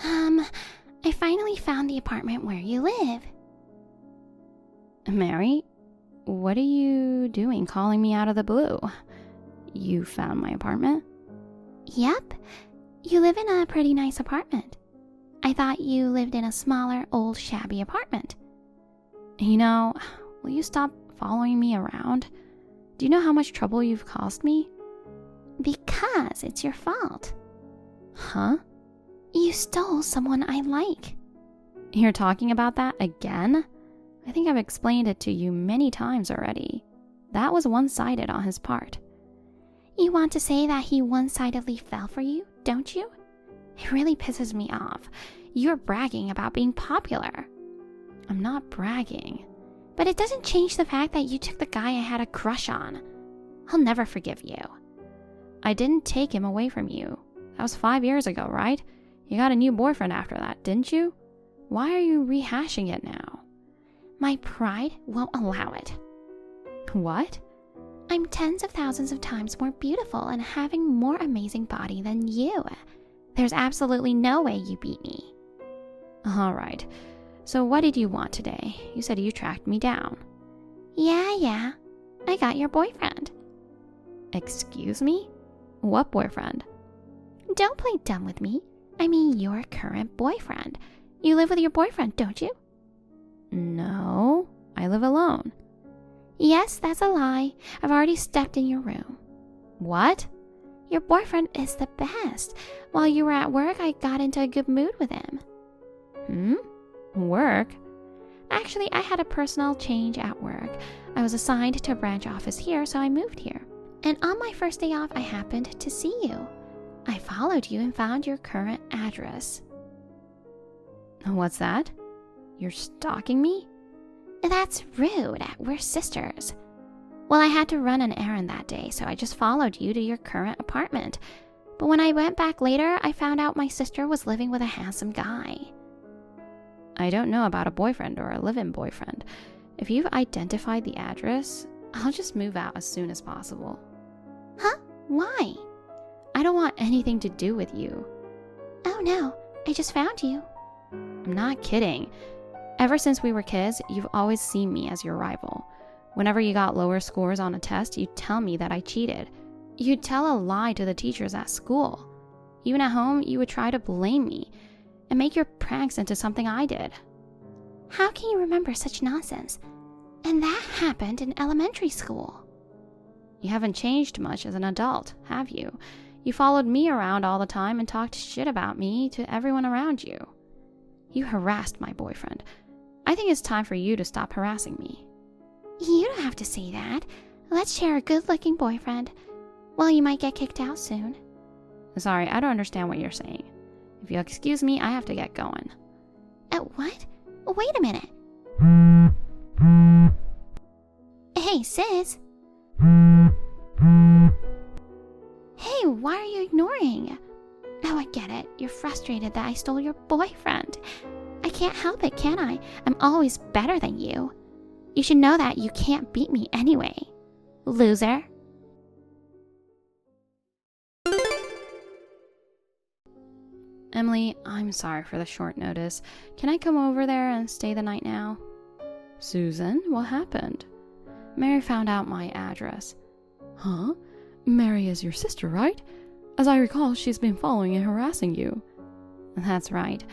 I finally found the apartment where you live. Mary, what are you doing calling me out of the blue? You found my apartment? Yep, you live in a pretty nice apartment. I thought you lived in a smaller, old, shabby apartment. You know, will you stop following me around? Do you know how much trouble you've caused me? Because it's your fault. Huh? You stole someone I like. You're talking about that again? I think I've explained it to you many times already. That was one-sided on his part. You want to say that he one-sidedly fell for you, don't you? It really pisses me off. You're bragging about being popular. I'm not bragging. But it doesn't change the fact that you took the guy I had a crush on. I'll never forgive you. I didn't take him away from you. That was 5 years ago, right? You got a new boyfriend after that, didn't you? Why are you rehashing it now? My pride won't allow it. What? I'm tens of thousands of times more beautiful and having more amazing body than you. There's absolutely no way you beat me. All right. So what did you want today? You said you tracked me down. Yeah. I got your boyfriend. Excuse me? What boyfriend? Don't play dumb with me. I mean your current boyfriend. You live with your boyfriend, don't you? No, I live alone. Yes, that's a lie. I've already stepped in your room. What? Your boyfriend is the best. While you were at work, I got into a good mood with him. Work? Actually, I had a personal change at work. I was assigned to a branch office here, so I moved here. And on my first day off, I happened to see you. I followed you and found your current address. What's that? You're stalking me? That's rude. We're sisters. Well, I had to run an errand that day, so I just followed you to your current apartment. But when I went back later, I found out my sister was living with a handsome guy. I don't know about a boyfriend or a live-in boyfriend. If you've identified the address, I'll just move out as soon as possible. Huh? Why? I don't want anything to do with you. Oh no, I just found you. I'm not kidding. Ever since we were kids, you've always seen me as your rival. Whenever you got lower scores on a test, you'd tell me that I cheated. You'd tell a lie to the teachers at school. Even at home, you would try to blame me and make your pranks into something I did. How can you remember such nonsense? And that happened in elementary school. You haven't changed much as an adult, have you? You followed me around all the time and talked shit about me to everyone around you. You harassed my boyfriend. I think it's time for you to stop harassing me. You don't have to say that. Let's share a good-looking boyfriend. Well, you might get kicked out soon. Sorry, I don't understand what you're saying. If you'll excuse me, I have to get going. What? Wait a minute. Hey, sis. Hey, why are you ignoring? Oh, I get it. You're frustrated that I stole your boyfriend. I can't help it, can I? I'm always better than you. You should know that you can't beat me anyway. Loser. Emily, I'm sorry for the short notice. Can I come over there and stay the night now? Susan, what happened? Mary found out my address. Huh? Mary is your sister, right? As I recall, she's been following and harassing you. That's right.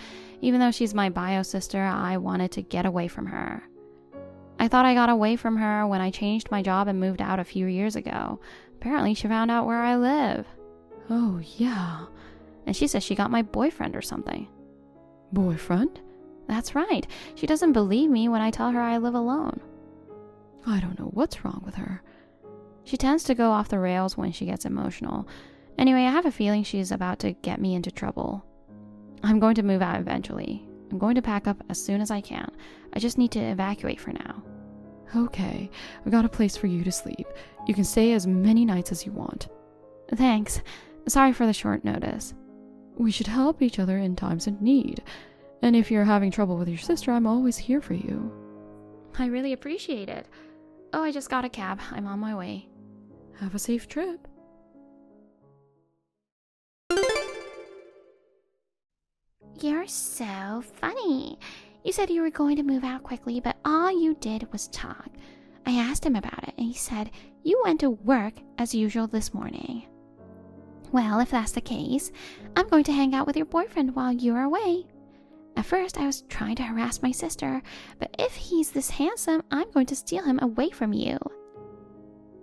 Even though she's my bio sister, I wanted to get away from her. I thought I got away from her when I changed my job and moved out a few years ago. Apparently, she found out where I live. Oh, yeah. And she says she got my boyfriend or something. Boyfriend? That's right. She doesn't believe me when I tell her I live alone. I don't know what's wrong with her. She tends to go off the rails when she gets emotional. Anyway, I have a feeling she's about to get me into trouble. I'm going to move out eventually. I'm going to pack up as soon as I can. I just need to evacuate for now. Okay, I've got a place for you to sleep. You can stay as many nights as you want. Thanks. Sorry for the short notice. We should help each other in times of need. And if you're having trouble with your sister, I'm always here for you. I really appreciate it. Oh, I just got a cab. I'm on my way. Have a safe trip. You're so funny. You said you were going to move out quickly, but all you did was talk. I asked him about it, and he said you went to work as usual this morning. Well, if that's the case, I'm going to hang out with your boyfriend while you're away. At first, I was trying to harass my sister, but if he's this handsome, I'm going to steal him away from you.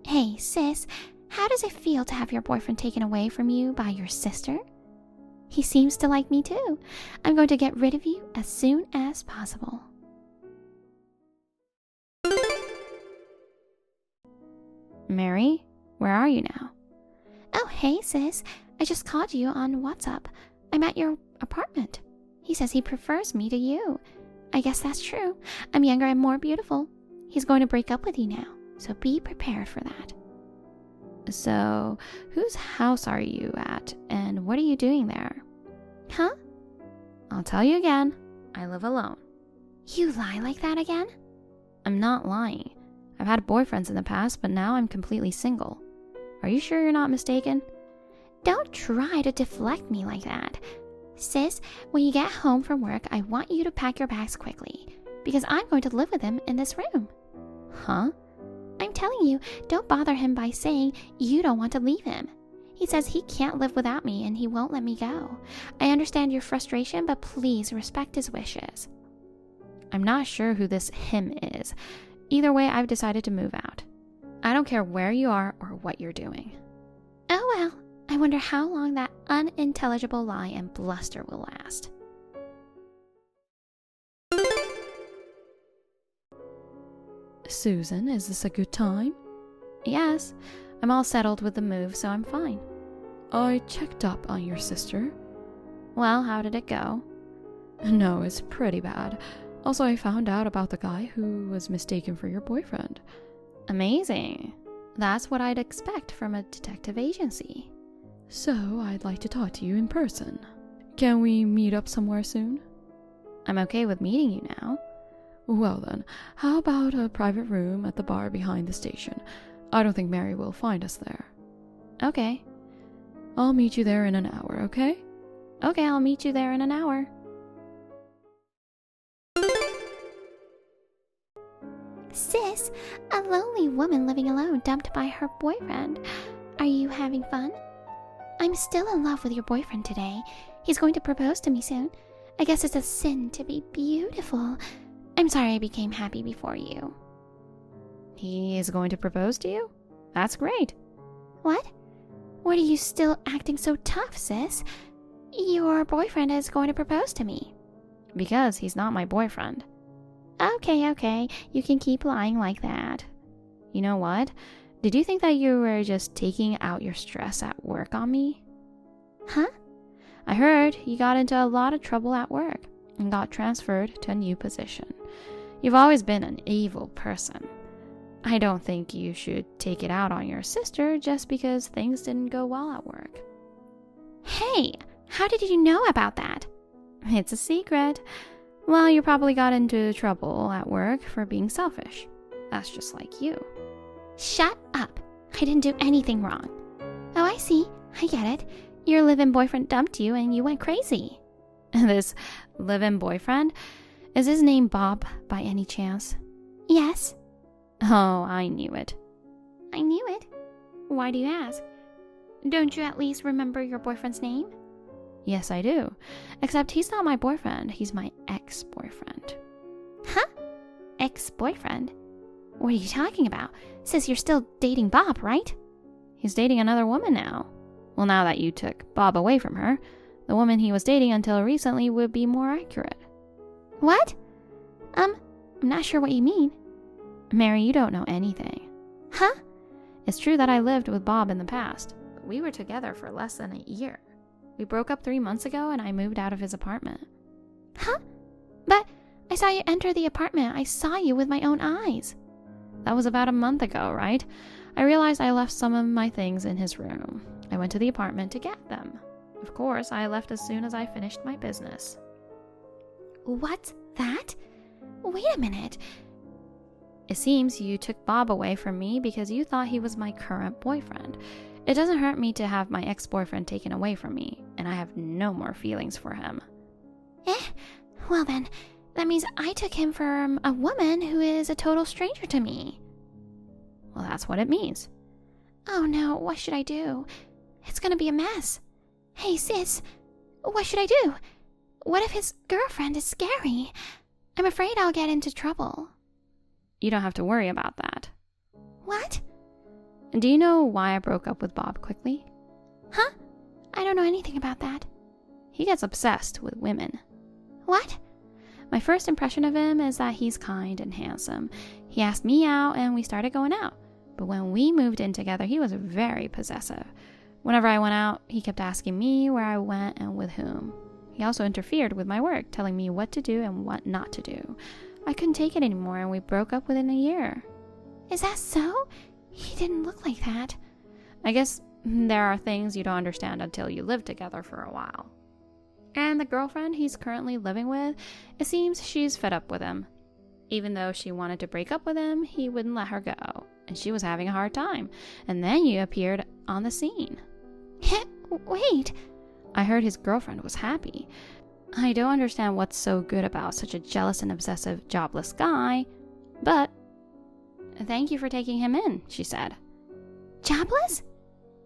Hey, sis, how does it feel to have your boyfriend taken away from you by your sister? He seems to like me too. I'm going to get rid of you as soon as possible. Mary, where are you now? Oh, hey, sis. I just called you on WhatsApp. I'm at your apartment. He says he prefers me to you. I guess that's true. I'm younger and more beautiful. He's going to break up with you now, so be prepared for that. So, whose house are you at, and what are you doing there? Huh? I'll tell you again. I live alone. You lie like that again? I'm not lying. I've had boyfriends in the past, but now I'm completely single. Are you sure you're not mistaken? Don't try to deflect me like that. Sis, when you get home from work, I want you to pack your bags quickly, because I'm going to live with him in this room. Huh? I'm telling you, don't bother him by saying you don't want to leave him. He says he can't live without me and he won't let me go. I understand your frustration, but please respect his wishes. I'm not sure who this him is. Either way, I've decided to move out. I don't care where you are or what you're doing. Oh well, I wonder how long that unintelligible lie and bluster will last. Susan, is this a good time? Yes, I'm all settled with the move, so I'm fine. I checked up on your sister. Well, how did it go? No, it's pretty bad. Also, I found out about the guy who was mistaken for your boyfriend. Amazing. That's what I'd expect from a detective agency. So, I'd like to talk to you in person. Can we meet up somewhere soon? I'm okay with meeting you now. Well then, how about a private room at the bar behind the station? I don't think Mary will find us there. Okay. I'll meet you there in an hour, okay? Okay, I'll meet you there in an hour. Sis, a lonely woman living alone dumped by her boyfriend. Are you having fun? I'm still in love with your boyfriend today. He's going to propose to me soon. I guess it's a sin to be beautiful. I'm sorry I became happy before you. He is going to propose to you? That's great. What? What are you still acting so tough, sis? Your boyfriend is going to propose to me. Because he's not my boyfriend. Okay, you can keep lying like that. You know what? Did you think that you were just taking out your stress at work on me? Huh? I heard you got into a lot of trouble at work and got transferred to a new position. You've always been an evil person. I don't think you should take it out on your sister just because things didn't go well at work. Hey, how did you know about that? It's a secret. Well, you probably got into trouble at work for being selfish. That's just like you. Shut up. I didn't do anything wrong. Oh, I see. I get it. Your live-in boyfriend dumped you and you went crazy. This live-in boyfriend? Is his name Bob by any chance? Yes. Oh, I knew it. I knew it. Why do you ask? Don't you at least remember your boyfriend's name? Yes, I do. Except he's not my boyfriend. He's my ex-boyfriend. Huh? Ex-boyfriend? What are you talking about? Sis, you're still dating Bob, right? He's dating another woman now. Well, now that you took Bob away from her, the woman he was dating until recently would be more accurate. What? I'm not sure what you mean. Mary, you don't know anything. Huh? It's true that I lived with Bob in the past, but we were together for less than a year. We broke up 3 months ago and I moved out of his apartment. Huh? But I saw you enter the apartment. I saw you with my own eyes. That was about a month ago, right? I realized I left some of my things in his room. I went to the apartment to get them. Of course, I left as soon as I finished my business. What's that? Wait a minute. It seems you took Bob away from me because you thought he was my current boyfriend. It doesn't hurt me to have my ex-boyfriend taken away from me, and I have no more feelings for him. Well then, that means I took him from a woman who is a total stranger to me. Well, that's what it means. Oh no, what should I do? It's gonna be a mess. Hey sis, what should I do? What if his girlfriend is scary? I'm afraid I'll get into trouble. You don't have to worry about that. What? Do you know why I broke up with Bob quickly? Huh? I don't know anything about that. He gets obsessed with women. What? My first impression of him is that he's kind and handsome. He asked me out and we started going out. But when we moved in together, he was very possessive. Whenever I went out, he kept asking me where I went and with whom. He also interfered with my work, telling me what to do and what not to do. I couldn't take it anymore and we broke up within a year. Is that so? He didn't look like that. I guess there are things you don't understand until you live together for a while. And the girlfriend he's currently living with, it seems she's fed up with him. Even though she wanted to break up with him, he wouldn't let her go. And she was having a hard time. And then you appeared on the scene. Wait. I heard his girlfriend was happy. I don't understand what's so good about such a jealous and obsessive, jobless guy, but thank you for taking him in, she said. Jobless?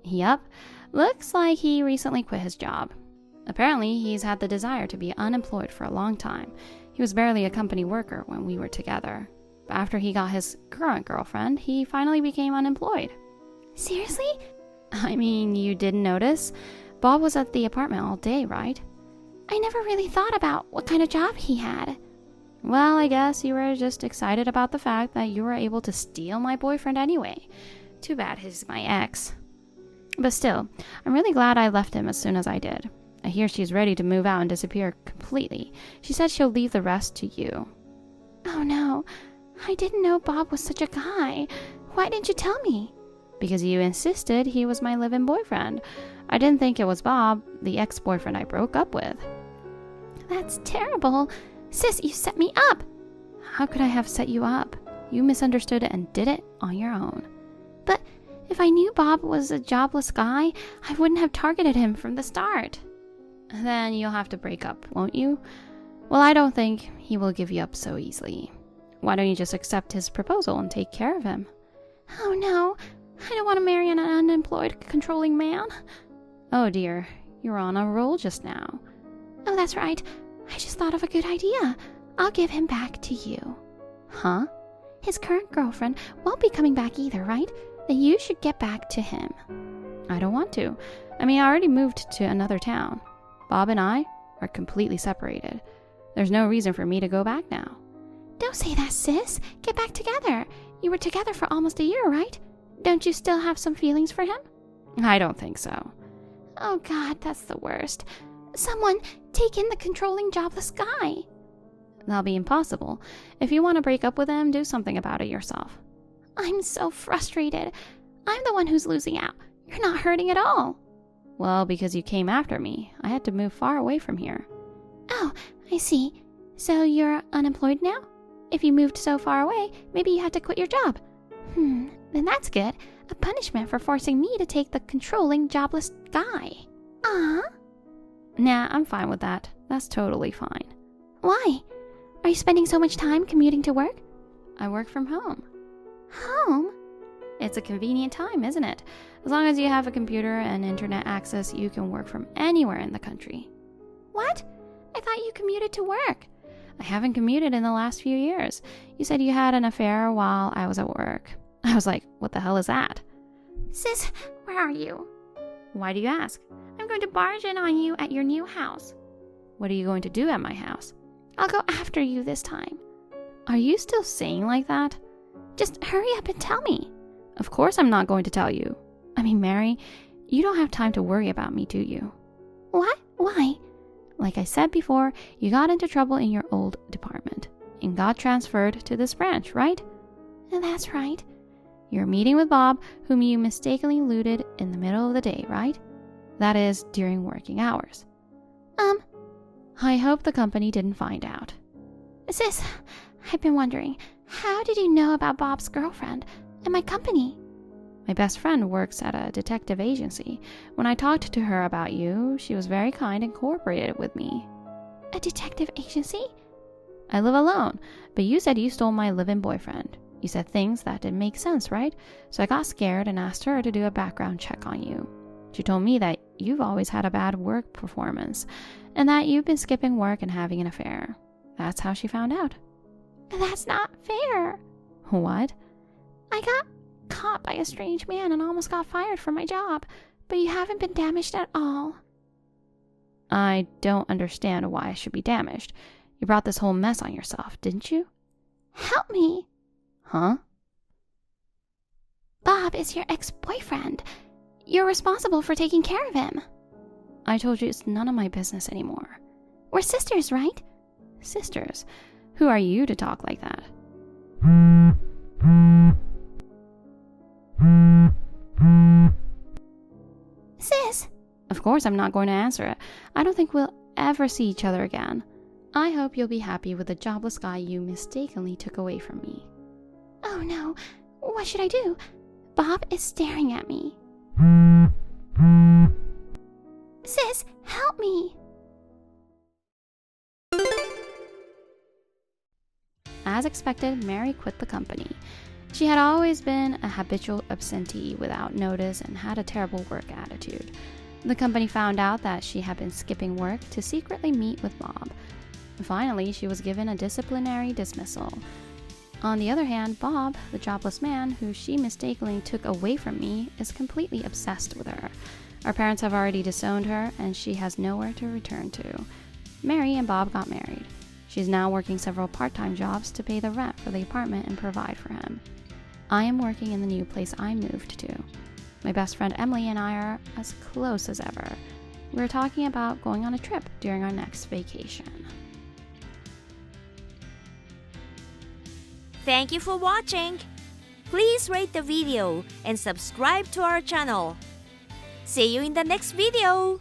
Yup. Looks like he recently quit his job. Apparently, he's had the desire to be unemployed for a long time. He was barely a company worker when we were together. But after he got his current girlfriend, he finally became unemployed. Seriously? I mean, you didn't notice? Bob was at the apartment all day, right? I never really thought about what kind of job he had. Well, I guess you were just excited about the fact that you were able to steal my boyfriend anyway. Too bad he's my ex. But still, I'm really glad I left him as soon as I did. I hear she's ready to move out and disappear completely. She said she'll leave the rest to you. Oh no, I didn't know Bob was such a guy. Why didn't you tell me? Because you insisted he was my live-in boyfriend. I didn't think it was Bob, the ex-boyfriend I broke up with. That's terrible. Sis, you set me up. How could I have set you up? You misunderstood it and did it on your own. But if I knew Bob was a jobless guy, I wouldn't have targeted him from the start. Then you'll have to break up, won't you? Well, I don't think he will give you up so easily. Why don't you just accept his proposal and take care of him? Oh no, I don't want to marry an unemployed, controlling man. Oh dear, you're on a roll just now. Oh, that's right. I just thought of a good idea. I'll give him back to you. Huh? His current girlfriend won't be coming back either, right? Then you should get back to him. I don't want to. I mean, I already moved to another town. Bob and I are completely separated. There's no reason for me to go back now. Don't say that, sis. Get back together. You were together for almost a year, right? Don't you still have some feelings for him? I don't think so. Oh God, that's the worst. Someone take in the controlling, jobless guy. That'll be impossible. If you want to break up with him, do something about it yourself. I'm so frustrated. I'm the one who's losing out. You're not hurting at all. Well, because you came after me. I had to move far away from here. Oh, I see. So you're unemployed now? If you moved so far away, maybe you had to quit your job. Then that's good. A punishment for forcing me to take the controlling, jobless guy. Nah, I'm fine with that. That's totally fine. Why? Are you spending so much time commuting to work? I work from home. Home? It's a convenient time, isn't it? As long as you have a computer and internet access, you can work from anywhere in the country. What? I thought you commuted to work. I haven't commuted in the last few years. You said you had an affair while I was at work. I was like, what the hell is that? Sis, where are you? Why do you ask? I'm going to barge in on you at your new house. What are you going to do at my house? I'll go after you this time. Are you still saying like that? Just hurry up and tell me. Of course I'm not going to tell you. I mean, Mary, you don't have time to worry about me, do you? What? Why? Like I said before, you got into trouble in your old department and got transferred to this branch, right? That's right. You're meeting with Bob, whom you mistakenly looted in the middle of the day, right? That is, during working hours. I hope the company didn't find out. Sis, I've been wondering, how did you know about Bob's girlfriend and my company? My best friend works at a detective agency. When I talked to her about you, she was very kind and cooperated with me. A detective agency? I live alone, but you said you stole my live-in boyfriend. You said things that didn't make sense, right? So I got scared and asked her to do a background check on you. She told me that you've always had a bad work performance and that you've been skipping work and having an affair. That's how she found out. That's not fair. What? I got caught by a strange man and almost got fired from my job, but you haven't been damaged at all. I don't understand why I should be damaged. You brought this whole mess on yourself, didn't you? Help me. Huh? Bob is your ex-boyfriend. You're responsible for taking care of him. I told you it's none of my business anymore. We're sisters, right? Sisters? Who are you to talk like that? Sis! Of course I'm not going to answer it. I don't think we'll ever see each other again. I hope you'll be happy with the jobless guy you mistakenly took away from me. Oh no, what should I do? Bob is staring at me. Sis, help me! As expected, Mary quit the company. She had always been a habitual absentee without notice and had a terrible work attitude. The company found out that she had been skipping work to secretly meet with Bob. Finally, she was given a disciplinary dismissal. On the other hand, Bob, the jobless man who she mistakenly took away from me, is completely obsessed with her. Our parents have already disowned her, and she has nowhere to return to. Mary and Bob got married. She's now working several part-time jobs to pay the rent for the apartment and provide for him. I am working in the new place I moved to. My best friend Emily and I are as close as ever. We're talking about going on a trip during our next vacation. Thank you for watching. Please rate the video and subscribe to our channel. See you in the next video.